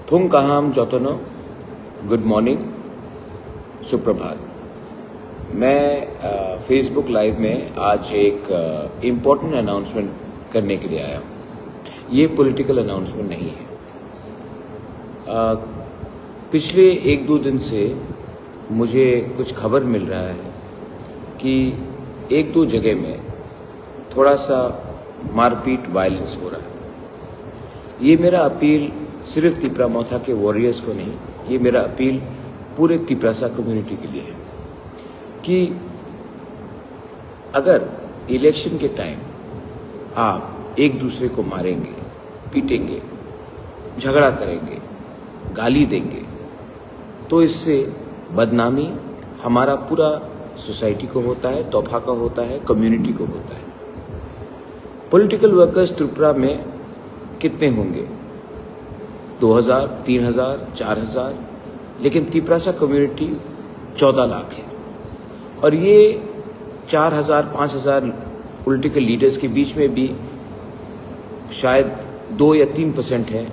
थुंग कहाम जोतनो, good morning, सुप्रभात। मैं Facebook live में आज एक इम्पोर्टेंट अनाउंसमेंट करने के लिए आया हूँ। ये पॉलिटिकल अनाउंसमेंट नहीं है। पिछले 1-2 दिन से मुझे कुछ खबर मिल रहा है कि 1-2 जगह में थोड़ा सा मारपीट, वायलेंस हो रहा है। ये मेरा अपील सिर्फ तिपरा-मोथा के वॉरियर्स को नहीं, ये मेरा अपील पूरे तिपरासा कम्युनिटी के लिए है कि अगर इलेक्शन के टाइम आप एक दूसरे को मारेंगे, पीटेंगे, झगड़ा करेंगे, गाली देंगे, तो इससे बदनामी हमारा पूरा सोसाइटी को होता है, तोहफा का होता है, कम्युनिटी को होता है। पॉलिटिकल वर्कर्स त्रिपुरा में कितने होंगे? 2000, 3000, 4000, लेकिन तिपरासा कम्युनिटी 14 लाख है। और ये 4000, 5000 पॉलिटिकल लीडर्स के बीच में भी शायद 2 या 3% है,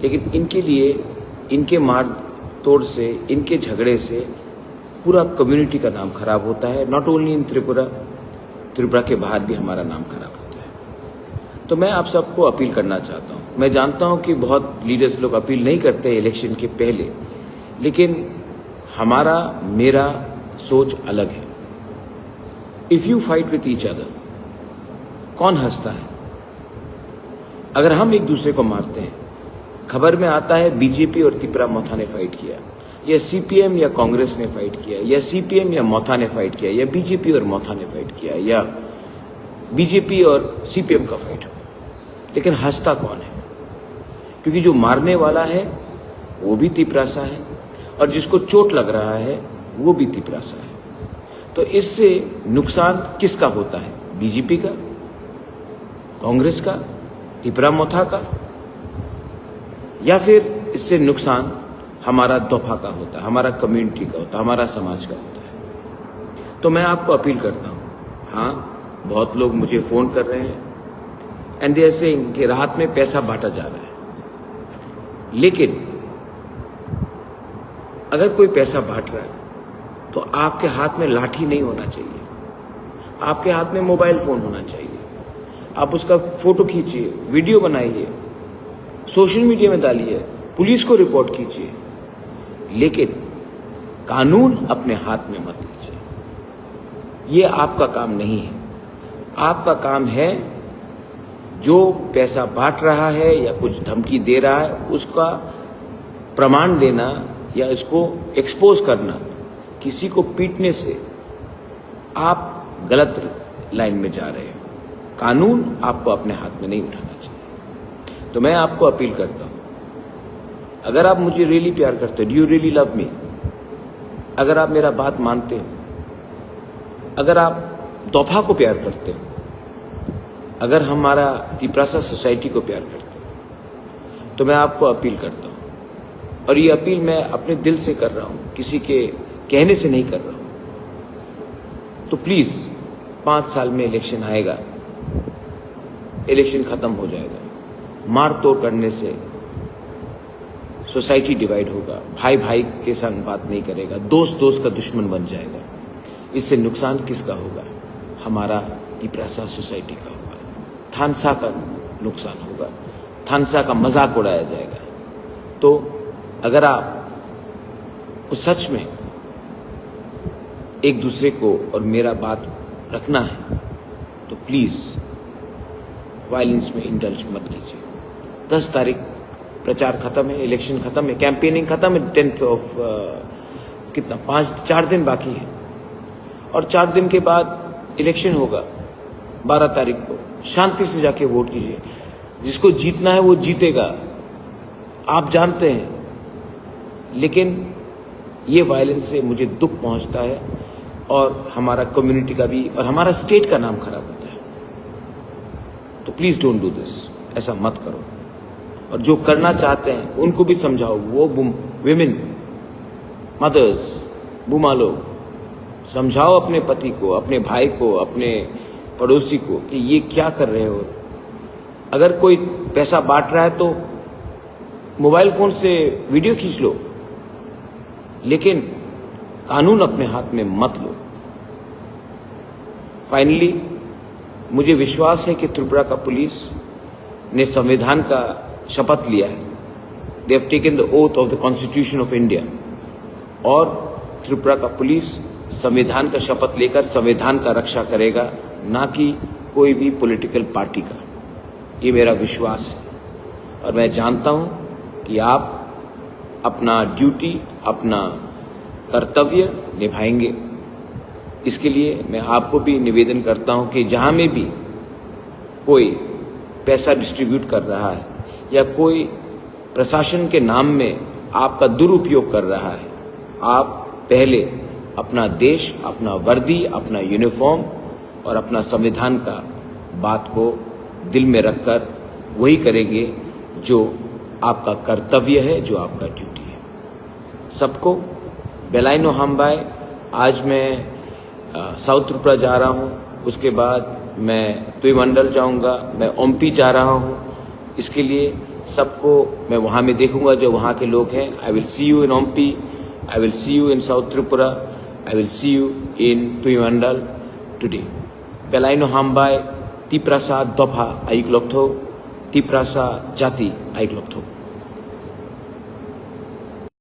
लेकिन इनके लिए, इनके मार तोड़ से, इनके झगड़े से पूरा कम्युनिटी का नाम खराब होता है। Not only in Tripura, Tripura के बाहर भी हमारा नाम खराब होता है। तो मैं आप सबको अपील करना चाहता हूँ। मैं जानता हूँ कि बहुत लीडर्स लोग अपील नहीं करते इलेक्शन के पहले, लेकिन हमारा, मेरा सोच अलग है। If you fight with each other, कौन हंसता है? अगर हम एक दूसरे को मारते हैं, खबर में आता है बीजेपी और तिपरा-मोथा ने फाइट किया, या सीपीएम या कांग्रेस ने फाइट किया, या सीपीएम या मोथा ने फाइट किया, या बीजेपी और मोथा ने फाइट किया, या बीजेपी और सीपीएम का फाइट हुआ, लेकिन हंसता कौन है? क्योंकि जो मारने वाला है वो भी तिपरासा है और जिसको चोट लग रहा है वो भी तिपरासा है। तो इससे नुकसान किसका होता है? बीजेपी का, कांग्रेस का, तिपरा-मोथा का, या फिर इससे नुकसान हमारा दोफा का होता है, हमारा कम्युनिटी का होता है, हमारा समाज का होता है। तो मैं आपको अपील करता हूँ, हाँ, बहुत लोग मुझे फोन कर रहे हैं एंड दे आर सेइंग कि राहत में पैसा बांटा जा रहा है, लेकिन अगर कोई पैसा बांट रहा है तो आपके हाथ में लाठी नहीं होना चाहिए, आपके हाथ में मोबाइल फोन होना चाहिए। आप उसका फोटो खींचिए, वीडियो बनाइए, सोशल मीडिया में डालिए, पुलिस को रिपोर्ट कीजिए, लेकिन कानून अपने हाथ में मत लीजिए। ये आपका काम नहीं है। आपका काम है जो पैसा बांट रहा है या कुछ धमकी दे रहा है उसका प्रमाण देना या इसको एक्सपोज करना। किसी को पीटने से आप गलत लाइन में जा रहे हो। कानून आपको अपने हाथ में नहीं उठाना चाहिए। तो मैं आपको अपील करता हूं, अगर आप मुझे रियली प्यार करते हो, do you really love me, अगर आप मेरा बात मानते हो, अगर आप तोहफा को प्यार करते हो, अगर हमारा तिपरासा सोसाइटी को प्यार करते हो, तो मैं आपको अपील करता हूं। और ये अपील मैं अपने दिल से कर रहा हूं, किसी के कहने से नहीं कर रहा हूं। तो प्लीज, 5 साल में इलेक्शन आएगा, इलेक्शन खत्म हो जाएगा। मार तोड़ करने से सोसाइटी डिवाइड होगा, भाई भाई के साथ बात नहीं करेगा, दोस्त दोस्त का दुश्मन बन जाएगा। इससे नुकसान किसका होगा? हमारा तिपरासा सोसाइटी का होगा। थानसा का नुकसान होगा, थानसा का मजाक उड़ाया जाएगा। तो अगर आप सच में एक दूसरे को और मेरा बात रखना है तो प्लीज वायलेंस में इंडल्ज मत कीजिए। 10 तारीख प्रचार खत्म है, इलेक्शन खत्म है, कैंपेनिंग खत्म है। 10th ऑफ कितना 4 दिन बाकी है और 4 दिन के बाद इलेक्शन होगा। 12 तारीख को शांति से जाके वोट कीजिए। जिसको जीतना है वो जीतेगा, आप जानते हैं। लेकिन ये वायलेंस से मुझे दुख पहुंचता है और हमारा कम्युनिटी का भी और हमारा स्टेट का नाम खराब होता है। तो प्लीज डोंट डू दिस, ऐसा मत करो। और जो करना चाहते हैं उनको भी समझाओ। वो विमेन, मदर्स, बुमा लोग, समझाओ अपने पति को, अपने भाई को, अपने पड़ोसी को कि ये क्या कर रहे हो। अगर कोई पैसा बांट रहा है तो मोबाइल फोन से वीडियो खींच लो, लेकिन कानून अपने हाथ में मत लो। फाइनली मुझे विश्वास है कि त्रिपुरा का पुलिस ने संविधान का शपथ लिया है। They have taken the oath of the constitution of India. और त्रिपुरा का पुलिस संविधान का शपथ लेकर संविधान का रक्षा करेगा, ना कि कोई भी पॉलिटिकल पार्टी का। ये मेरा विश्वास है और मैं जानता हूं कि आप अपना ड्यूटी, अपना कर्तव्य निभाएंगे। इसके लिए मैं आपको भी निवेदन करता हूं कि जहां में भी कोई पैसा डिस्ट्रीब्यूट कर रहा है या कोई प्रशासन के नाम में आपका दुरुपयोग कर रहा है, आप पहले अपना देश, अपना वर्दी, अपना यूनिफॉर्म और अपना संविधान का बात को दिल में रखकर वही करेंगे जो आपका कर्तव्य है, जो आपका ड्यूटी है। सबको बेलाइनो हाम्बाई। आज मैं साउथ त्रिपुरा जा रहा हूँ, उसके बाद मैं तुईमंडल जाऊँगा, मैं ओम्पी जा रहा हूँ। इसके लिए सबको मैं वहाँ में देखूंगा जो वहाँ के लोग हैं। I will see you in Ompi, I will see you in south Tripura, I will see you in Tuimandal today. बेलाइनो हाम्बाई, तिप्रासा दफा आइक लोकथो, तिप्रासा जाति आइक लोकथो।